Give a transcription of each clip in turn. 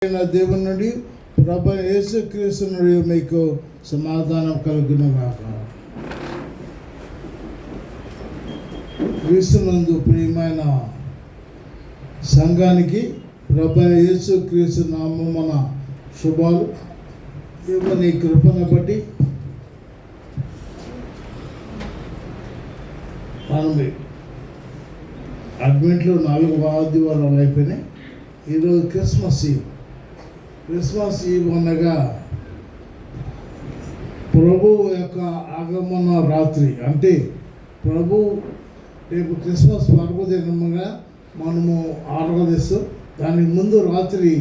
దేవుని నుండి ప్రభు యేసుక్రీస్తు నుండి మీకు సమాధానం కలుగునుగాక. క్రీస్తునందు ప్రియమైన సంఘానికి ప్రభు యేసుక్రీస్తు నామమున శుభాలు. దేవుని కృపను బట్టి మనం అడ్మిట్లో 4 ఆదివారాలు అయిపోయినాయి. ఈరోజు క్రిస్మస్ ఈవ్ అనగా ప్రభు యొక్క ఆగమన రాత్రి. అంటే ప్రభు రేపు క్రిస్మస్ పర్వదినముగా మనము ఆరాధిస్తాం. దానికి ముందు రాత్రి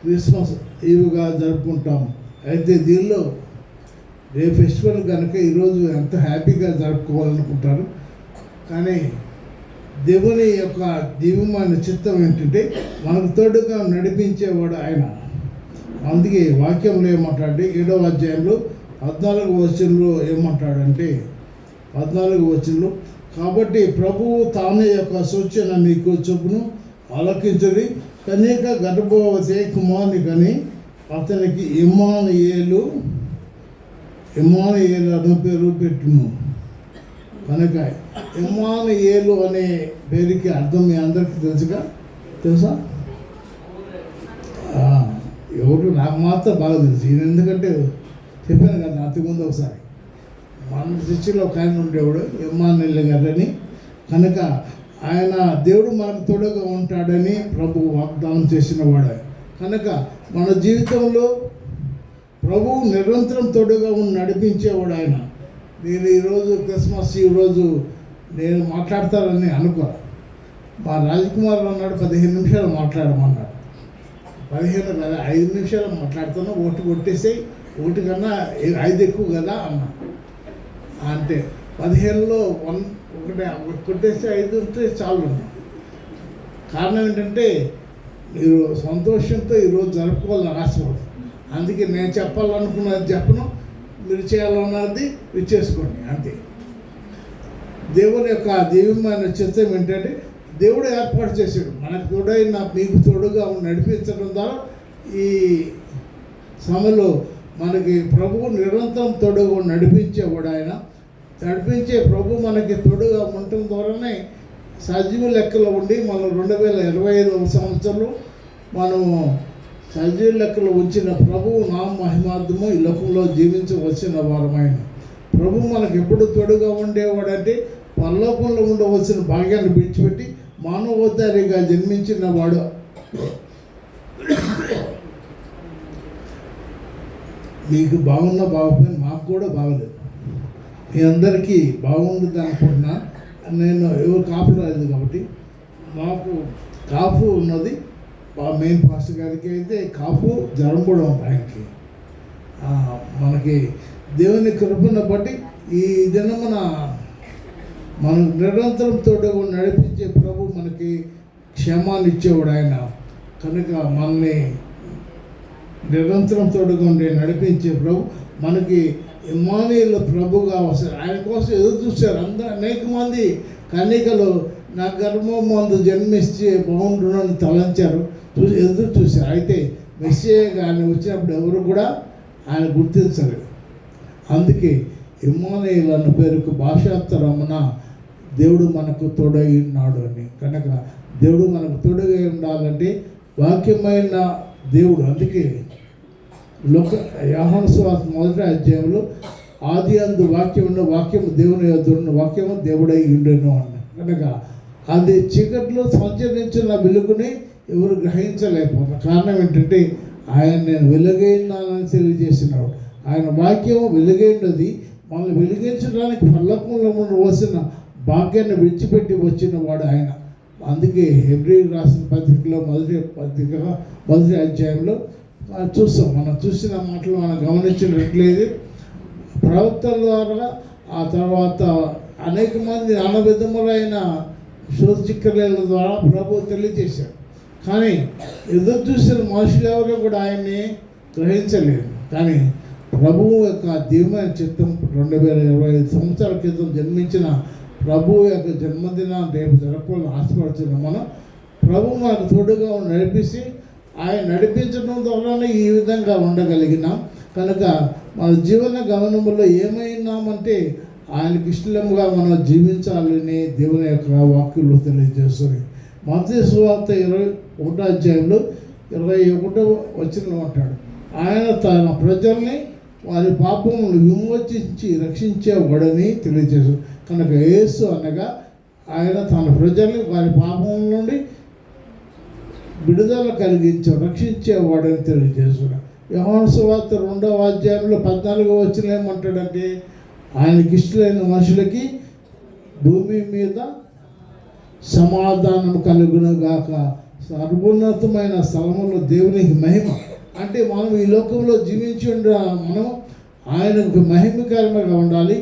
క్రిస్మస్ ఈవ్గా జరుపుకుంటాం. అయితే దీనిలో రేపు ఫెస్టివల్ కనుక ఈరోజు ఎంత హ్యాపీగా జరుపుకోవాలనుకుంటారు. కానీ దేవుని యొక్క దివ్యమైన చిత్తం ఏంటంటే మనకు తోడుగా నడిపించేవాడు ఆయన. అందుకే వాక్యంలో ఏమంటాడంటే 7వ అధ్యాయంలో 14వ వచనంలో ఏమంటాడంటే 14వ వచనంలో, కాబట్టి ప్రభువు తానే యొక్క సూచన మీకు చొప్పును ఆలకించుడి, కన్యక గర్భవతి కుమారుని కని అతనికి ఇమ్మానుయేలు అను పేరు పెట్టును. కనుక ఇమ్మానుయేలు అనే పేరుకి అర్థం మీ అందరికీ తెలుసా? ఎవరు నాకు మాత్రం బాగా తెలుసు. ఈయన ఎందుకంటే చెప్పాను కదా అంతకుముందు ఒకసారి, మన శిష్యులో ఒక ఆయన ఉండేవాడు ఇమ్మానుయేలు గారని. కనుక ఆయన దేవుడు మనకు తోడుగా ఉంటాడని ప్రభు వాగ్దానం చేసిన వాడు. కనుక మన జీవితంలో ప్రభువు నిరంతరం తోడుగా నడిపించేవాడు ఆయన. నేను ఈరోజు క్రిస్మస్ ఈరోజు నేను మాట్లాడతానని అనుకో. మా రాజకుమార్ అన్నాడు 15 నిమిషాలు మాట్లాడమన్నాడు. 15 కదా, 5 నిమిషాలు మాట్లాడుతాను, ఒకటి కొట్టేసి, ఒకటి కన్నా 5 ఎక్కువ కదా అన్నా. అంటే 15లో ఒకటి కొట్టేసి 5 ఉంటే చాలు అన్నా. కారణం ఏంటంటే మీరు సంతోషంతో ఈరోజు జరుపుకోవాలని ఆశపడదు. అందుకే నేను చెప్పాలనుకున్నది చెప్పను, మీరు చేయాలన్నది మీరు చేసుకోండి అంతే. దేవుని యొక్క దివ్యమైన చిత్తం ఏంటంటే దేవుడు ఏర్పాటు చేశాడు మనకు తోడైన మీకు తోడుగా నడిపించడం ద్వారా ఈ సమయంలో మనకి ప్రభువు నిరంతరం తోడుగా నడిపించేవాడు ఆయన. నడిపించే ప్రభు మనకి తోడుగా ఉండటం ద్వారానే సజీవ లెక్కలో ఉండి మనం 2025వ సంవత్సరంలో మనము సజీవ లెక్కలో ఉంచిన ప్రభువు నా మహిమార్థము ఈ లోకంలో జీవించవలసిన వారమైన ప్రభు మనకు ఎప్పుడు తోడుగా ఉండేవాడంటే పరలోకంలో ఉండవలసిన భాగ్యాన్ని విడిచిపెట్టి మానవోద్ధారిగా జన్మించిన వాడు. మీకు బాగున్నా బాగుపోయినా మాకు కూడా బాగలేదు. మీ అందరికీ బాగుంటుంది అనుకుంటున్నా. నేను ఎవరు కాపు రాలేదు కాబట్టి మాకు కాపు ఉన్నది. మెయిన్ పాస్టర్ గారికి అయితే కాపు జ్వరం కూడా ఉంది ఆయనకి. మనకి దేవుని కృపను బట్టి ఈ దినమున మనం నిరంతరం తోడుగా నడిపించే ప్రభు మనకి క్షేమాన్ని ఇచ్చేవాడు ఆయన. కనుక మనల్ని నిరంతరం తోడుగా నడిపించే ప్రభు మనకి ఇమ్మానుయేలు ప్రభుగా వస్తారు. ఆయన కోసం ఎదురు చూశారు అనేక మంది కన్యకలు. నా గర్భం మందు జన్మిస్తే బాగుంటుందని తలంచారు, ఎదురు చూశారు. అయితే మెస్సియా ఆయన వచ్చినప్పుడు ఎవరు కూడా ఆయన గుర్తించలేదు. అందుకే ఇమ్మానుయేలు అన్న పేరుకు భాషాంతరమున దేవుడు మనకు తోడై ఉన్నాడు అని. కనుక దేవుడు మనకు తోడుగా ఉండాలంటే వాక్యమైన దేవుడు. అందుకే యోహాను సువార్త 1వ అధ్యాయంలో ఆది అందు వాక్యం ఉన్న వాక్యము దేవుని యొద్ద ఉన్న వాక్యము దేవుడై ఉండెను అన్న. కనుక అది చీకట్లో సంచరించిన వెలుగుని ఎవరు గ్రహించలేకపోతున్నారు. కారణం ఏంటంటే ఆయన నేను వెలుగైనానని తెలియజేసినాడు. ఆయన వాక్యము వెలుగైనది. మనల్ని వెలిగించడానికి పల్లకంలో వసిన భాగ్యాన్ని విడిచిపెట్టి వచ్చిన వాడు ఆయన. అందుకే హెబ్రీయులకు రాసిన పత్రికలో మొదటి అధ్యాయంలో చూస్తాం. మనం చూసిన మాటలు మనం గమనించినట్లేదు. ప్రవక్తల ద్వారా ఆ తర్వాత అనేక మంది విధములైన శోధచిక్కల ద్వారా ప్రభు తెలియజేశాడు. కానీ ఎదురు చూసిన మనుషులు ఎవరు కూడా ఆయన్ని గ్రహించలేదు. కానీ ప్రభువు యొక్క దివ్యమైన చిత్తం 2025 సంవత్సరాల క్రితం జన్మించిన ప్రభువు యొక్క జన్మదినాన్ని రేపు జరపాలని ఆశపడుతున్నాం. మనం ప్రభు మనకు తోడుగా నడిపిస్తే ఆయన నడిపించడం ద్వారానే ఈ విధంగా ఉండగలిగినాం. కనుక మన జీవన గమనంలో ఏమైనామంటే ఆయనకి ఇష్టముగా మనం జీవించాలని దేవుని యొక్క వాక్యంలో తెలియజేస్తుంది. మత్తయి సువార్త 21వ అధ్యాయంలో 21వ వచనంలో అంటాడు, ఆయన తన ప్రజల్ని వారి పాపములు విమోచించి రక్షించేవాడని తెలియజేశాడు. కనుక యేసు అనగా ఆయన తన ప్రజల్ని వారి పాపముల నుండి విడుదల కలిగించే రక్షించేవాడని తెలియజేస్తున్నాడు. యోహాను సువార్త 2వ అధ్యాయంలో 14వ వచనం ఏమంటాడంటే, ఆయనకి ఇష్టమైన మనుషులకి భూమి మీద సమాధానం కలుగునుగాక, సర్వోన్నతమైన స్థలములో దేవునికి మహిమ. అంటే మనం ఈ లోకంలో జీవించి మనం ఆయనకు మహిమకరంగా ఉండాలి.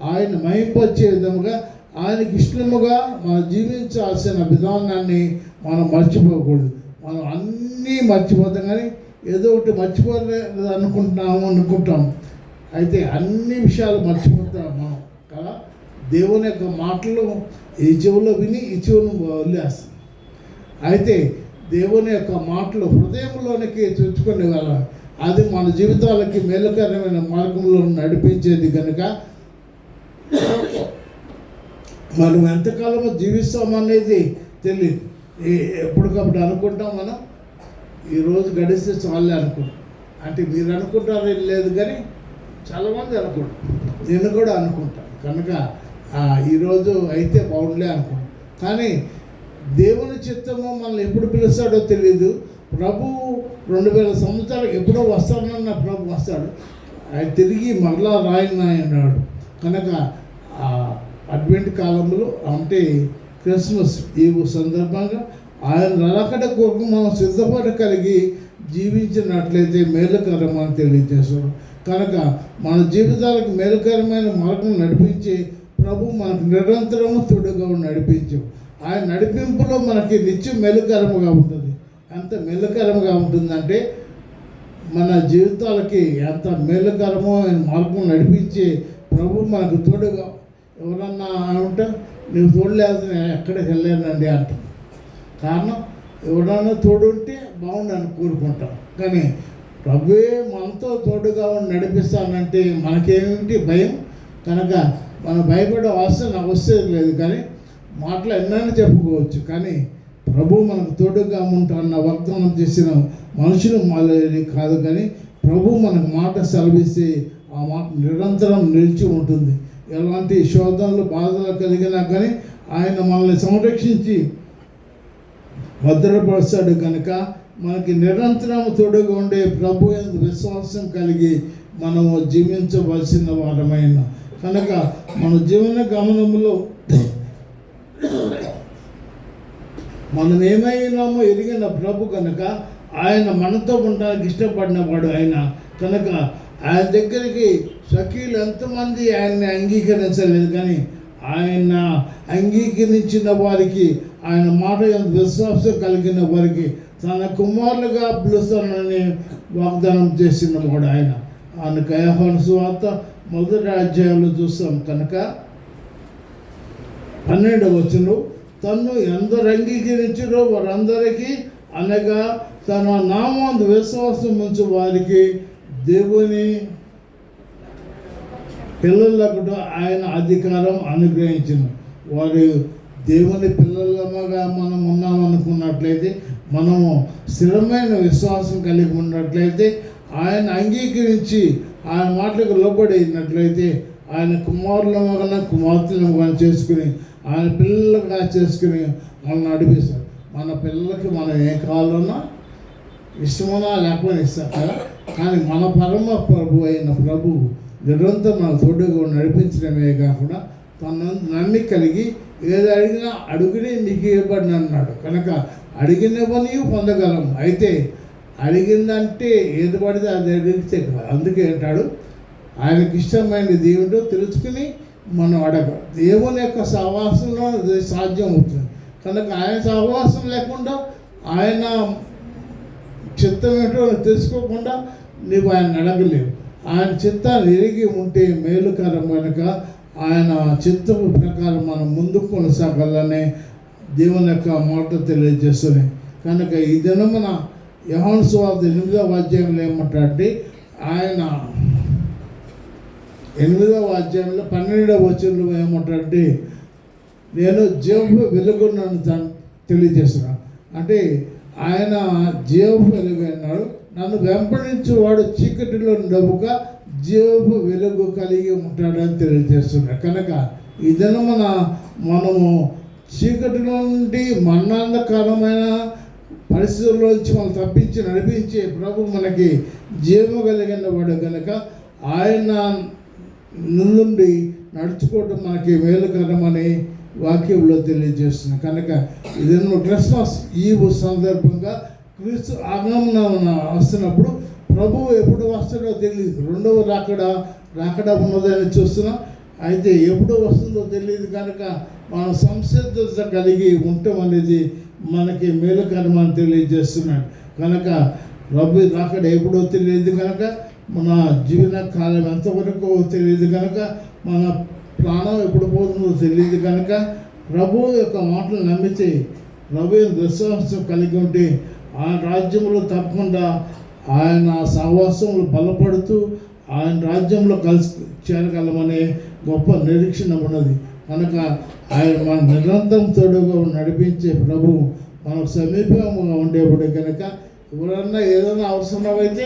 ఆయన మహింపచ్చే విధముగా ఆయనకి ఇష్టముగా మనం జీవించాల్సిన విధానాన్ని మనం మర్చిపోకూడదు. మనం అన్నీ మర్చిపోతాం, కానీ ఏదో ఒకటి మర్చిపోలేదు అనుకుంటాం. అయితే అన్ని విషయాలు మర్చిపోతాం మనం కదా. దేవుని యొక్క మాటలు ఈ చెవులో విని ఈ చెవును వదిలేస్తాం. అయితే దేవుని యొక్క మాటలు హృదయంలోనికి తెచ్చుకునే వాళ్ళ అది మన జీవితాలకి మేలుకరమైన మార్గంలో నడిపించేది. కనుక మనం ఎంతకాలమో జీవిస్తామనేది తెలియదు. ఎప్పటికప్పుడు అనుకుంటాం మనం, ఈరోజు గడిస్తే చాలే అనుకుంటాం. అంటే మీరు అనుకుంటారో లేదు, కానీ చాలామంది అనుకుంటాం, నేను కూడా అనుకుంటాను. కనుక ఈరోజు అయితే బాగుండలే అనుకుంటాం. కానీ దేవుని చిత్తము మనల్ని ఎప్పుడు పిలుస్తాడో తెలియదు. ప్రభు 2000 సంవత్సరాలు ఎప్పుడో వస్తానన్న ప్రభు వస్తాడు. ఆయన తిరిగి మరలా రాయన్నాడు. కనుక అడ్వెంట్ కాలంలో అంటే క్రిస్మస్ ఈవ్ సందర్భంగా ఆయన రాకడ కొరకు మనం సిద్ధపడగలిగి జీవించినట్లయితే మేలుకరం అని తెలియజేస్తాడు. కనుక మన జీవితాలకు మేలుకరమైన మార్గం నడిపించి ప్రభు మనకు నిరంతరము తోడుగా నడిపించు. ఆయన నడిపింపులో మనకి నిత్యం మేలుకరముగా ఉంటుంది. ఎంత మేలుకరముగా ఉంటుందంటే మన జీవితాలకి ఎంత మేలుకరమో ఆయన మార్గం నడిపించి ప్రభు మనకు తోడుగా. ఎవరన్నా ఉంటే నువ్వు తోడలేదు నేను ఎక్కడికి వెళ్ళానండి అంటాం. కారణం ఎవరన్నా తోడుంటే బాగుండని కోరుకుంటాం. కానీ ప్రభువే మనతో తోడుగా నడిపిస్తానంటే మనకేమిటి భయం? కనుక మనం భయపడే అవసరం లేదు. కానీ మాటలు ఎన్నైనా చెప్పుకోవచ్చు, కానీ ప్రభు మనకు తోడుగా ఉంటాన్న వాగ్దానం చేసిన మనుషులు మాలేది కాదు. కానీ ప్రభు మనకు మాట సెలవిస్తే ఆ మాట నిరంతరం నిలిచి ఉంటుంది. ఎలాంటి శోధనలు బాధలు కలిగినా కానీ ఆయన మనల్ని సంరక్షించి భద్రపరుస్తాడు. కనుక మనకి నిరంతరం తోడుగా ఉండే ప్రభు యందు విశ్వాసం కలిగి మనము జీవించవలసిన వారమైన. కనుక మన జీవన గమనంలో మనం ఏమైనామో ఎరిగిన ప్రభు కనుక ఆయన మనతో ఉండడానికి ఇష్టపడిన వాడు ఆయన. కనుక ఆయన దగ్గరికి సఖీలు ఎంతమంది ఆయన్ని అంగీకరించలేదు, కానీ ఆయన అంగీకరించిన వారికి, ఆయన మాట ఎంత విశ్వాసం కలిగిన వారికి తన కుమారులుగా పిలుస్తానని వాగ్దానం చేసిన వాడు ఆయన. ఆయనకు యోహాను సువార్త 1వ అధ్యాయంలో చూస్తాం. కనుక 12వ వచనం, తన్ను ఎందరు అంగీకరించారో వారందరికీ అనగా తన నామందు విశ్వాసం ఉంచు వారికి దేవుని పిల్లలకు ఆయన అధికారం అనుగ్రహించిన. వారు దేవుని పిల్లలగా మనం ఉన్నామనుకున్నట్లయితే, మనము స్థిరమైన విశ్వాసం కలిగి ఉన్నట్లయితే, ఆయన అంగీకరించి ఆయన మాటలకు లోబడినట్లయితే, ఆయన కుమారులమగా కుమార్తెలుగా చేసుకుని ఆయన పిల్లలుగా చేసుకుని మనం నడిపిస్తారు. మన పిల్లలకి మనం ఏం కావాలన్నా ఇష్టమన్నా లేకపోయినా ఇస్తాం కదా. కానీ మన పరమ ప్రభు అయిన ప్రభు నిరంతరం మన తోడుగా నడిపించడమే కాకుండా తన నమ్మి కలిగి ఏది అడిగినా అడుగుని నీకు ఇవ్వబడిన అన్నాడు. కనుక అడిగినవని పొందగలం. అయితే అడిగిందంటే ఏది పడితే అది అడిగితే అందుకే అంటాడు, ఆయనకి ఇష్టమైనది ఏమిటో తెలుసుకుని మనం అడగ. దేవుని యొక్క సహవాసంలో సాధ్యం అవుతుంది. కనుక ఆయన సహవాసం లేకుండా, ఆయన చిత్తం ఏంటో తెలుసుకోకుండా నీవు ఆయన అడగలేవు. ఆయన చిత్తాన్ని ఎరిగి ఉంటే మేలుకరం. కనుక ఆయన చిత్తము ప్రకారం మనం ముందుకు కొనసాగాలనే దేవుని యొక్క మాట తెలియజేస్తుంది. కనుక ఈ దినమున యోహాను సువార్త 8వ అధ్యాయంలో ఏమంటాడంటే ఆయన 8వ అధ్యాయంలో 12వ వచనంలో ఏమంటాడంటే నేను జీవపు వెలుగున్నాను తెలియజేస్తున్నాను. అంటే ఆయన జీవపు వెలుగు అన్నాడు. నన్ను వెంబడించి వాడు చీకటిలో నవ్వుక జీవపు వెలుగు కలిగి ఉంటాడని తెలియజేస్తున్నాడు. కనుక ఈ దినమున మనము చీకటిలో నుండి మరణాంధకరమైన పరిస్థితుల్లోంచి మనం తప్పించి నడిపించే ప్రభు మనకి జీవము కలిగిన వాడు కనుక ఆయన నుండి నడుచుకోవడం మనకి మేలుకరమని వాక్యంలో తెలియజేస్తున్నాం. కనుక ఇది క్రిస్మస్ ఈవ్ సందర్భంగా క్రీస్తు ఆగమన వస్తున్నప్పుడు ప్రభువు ఎప్పుడు వస్తాడో తెలియదు. రెండవ రాకడ ఉన్నదని చూస్తున్నాం. అయితే ఎప్పుడు వస్తుందో తెలియదు కనుక మనం సంసిద్ధత కలిగి ఉండటం అనేది మనకి మేలుకరమని తెలియజేస్తున్నాడు. కనుక ప్రభు రాకడ ఎప్పుడో తెలియదు కనుక మన జీవన కాలం ఎంతవరకు తెలియదు కనుక మన ప్రాణం ఎప్పుడు పోతుందో తెలియదు కనుక ప్రభు యొక్క మాటలు నమ్మితే ప్రభు విశ్వాసం కలిగి ఉంటే ఆ రాజ్యంలో తప్పకుండా ఆయన సహవాసంలో బలపడుతూ ఆయన రాజ్యంలో కలిసి చేరగలమనే గొప్ప నిరీక్షణ ఉన్నది. కనుక ఆయన మన నిరంతరం తోడుగా నడిపించే ప్రభు మనకు సమీపంగా ఉండేవాడు కనుక ఎవరన్నా ఏదైనా అవసరమైతే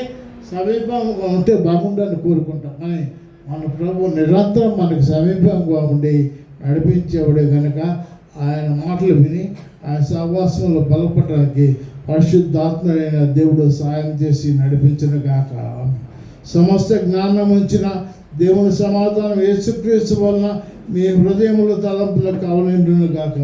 సమీపంగా ఉంటే బాగుండాలని కోరుకుంటాం. కానీ మన ప్రభు నిరంతరం మనకు సమీపంగా ఉండి నడిపించేవాడే కనుక ఆయన మాటలు విని ఆయన సహవాసంలో బలపడడానికి పరిశుద్ధాత్మరైన దేవుడు సాయం చేసి నడిపించిన గాక. సమస్త జ్ఞానం ఉంచిన దేవుని సమాధానం యేసుక్రీస్తు వలన మీ హృదయముల తలంపులకు కావలిండును గాక.